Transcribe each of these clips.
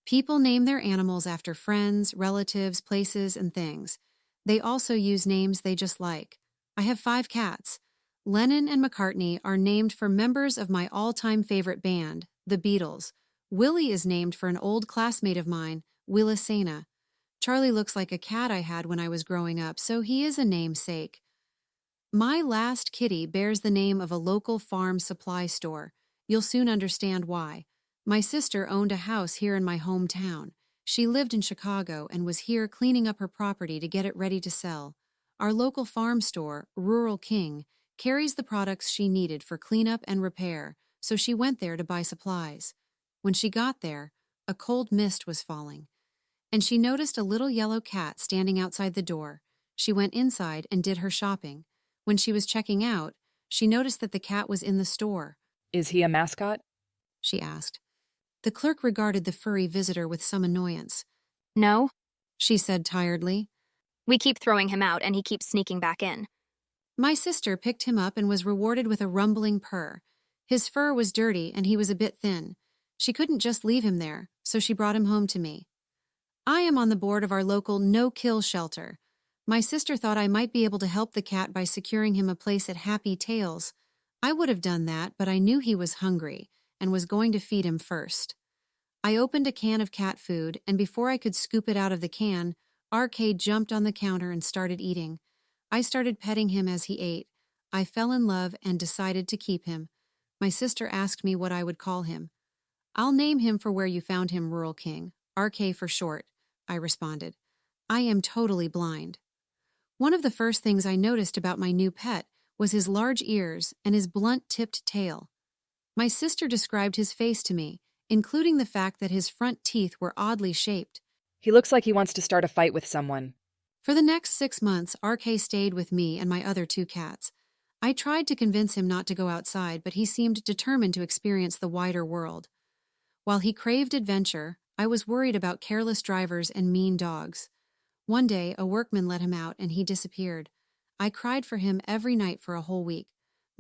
People name their animals after friends, relatives, places, and things. They also use names they just like. I have 5 cats. Lennon and McCartney are named for members of my all-time favorite band, the Beatles. Willie is named for an old classmate of mine, Willisena. Charlie looks like a cat I had when I was growing up, so he is a namesake. My last kitty bears the name of a local farm supply store. You'll soon understand why. My sister owned a house here in my hometown. She lived in Chicago and was here cleaning up her property to get it ready to sell. Our local farm store, Rural King, carries the products she needed for cleanup and repair, so she went there to buy supplies. When she got there, a cold mist was falling, and she noticed a little yellow cat standing outside the door. She went inside and did her shopping. When she was checking out, she noticed that the cat was in the store. Is he a mascot? She asked. The clerk regarded the furry visitor with some annoyance. No, She said tiredly. we keep throwing him out and he keeps sneaking back in. My sister picked him up and was rewarded with a rumbling purr. His fur was dirty and he was a bit thin. She couldn't just leave him there, so she brought him home to me. I am on the board of our local no-kill shelter. My sister thought I might be able to help the cat by securing him a place at Happy Tails. I would have done that, but I knew he was hungry and was going to feed him first. I opened a can of cat food, and before I could scoop it out of the can, RK jumped on the counter and started eating. I started petting him as he ate. I fell in love and decided to keep him. My sister asked me what I would call him. I'll name him for where you found him, Rural King. RK for short, I responded. I am totally blind. One of the first things I noticed about my new pet was his large ears and his blunt-tipped tail. My sister described his face to me, including the fact that his front teeth were oddly shaped. He looks like he wants to start a fight with someone. For the next 6 months, RK stayed with me and my other 2 cats. I tried to convince him not to go outside, but he seemed determined to experience the wider world. While he craved adventure, I was worried about careless drivers and mean dogs. One day, a workman let him out and he disappeared. I cried for him every night for a whole week.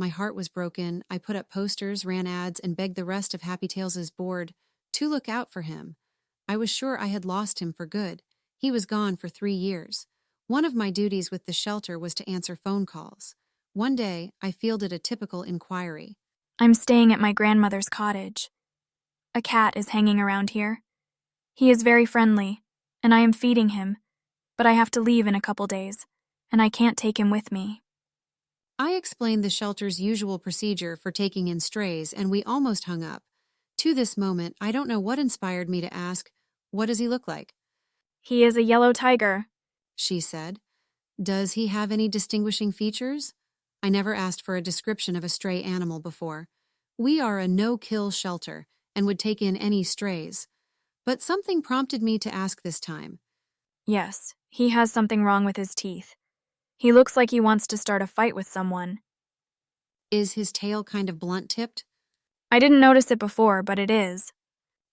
My heart was broken. I put up posters, ran ads, and begged the rest of Happy Tails' board to look out for him. I was sure I had lost him for good. He was gone for 3 years. One of my duties with the shelter was to answer phone calls. One day, I fielded a typical inquiry. I'm staying at my grandmother's cottage. A cat is hanging around here. He is very friendly, and I am feeding him, but I have to leave in a couple days, and I can't take him with me. I explained the shelter's usual procedure for taking in strays, and we almost hung up. To this moment, I don't know what inspired me to ask, "What does he look like?" He is a yellow tiger. She said. Does he have any distinguishing features? I never asked for a description of a stray animal before. We are a no-kill shelter and would take in any strays. But something prompted me to ask this time. Yes, he has something wrong with his teeth. He looks like he wants to start a fight with someone. Is his tail kind of blunt-tipped? I didn't notice it before, but it is.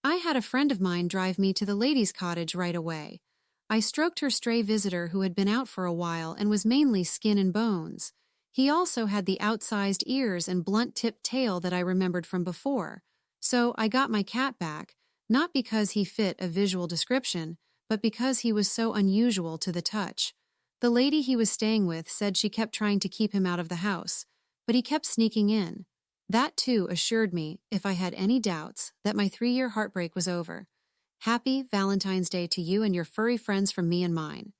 I had a friend of mine drive me to the ladies' cottage right away. I stroked her stray visitor who had been out for a while and was mainly skin and bones. He also had the outsized ears and blunt-tipped tail that I remembered from before. So I got my cat back, not because he fit a visual description, but because he was so unusual to the touch. The lady he was staying with said she kept trying to keep him out of the house, but he kept sneaking in. That too assured me, if I had any doubts, that my 3-year heartbreak was over. Happy Valentine's Day to you and your furry friends from me and mine.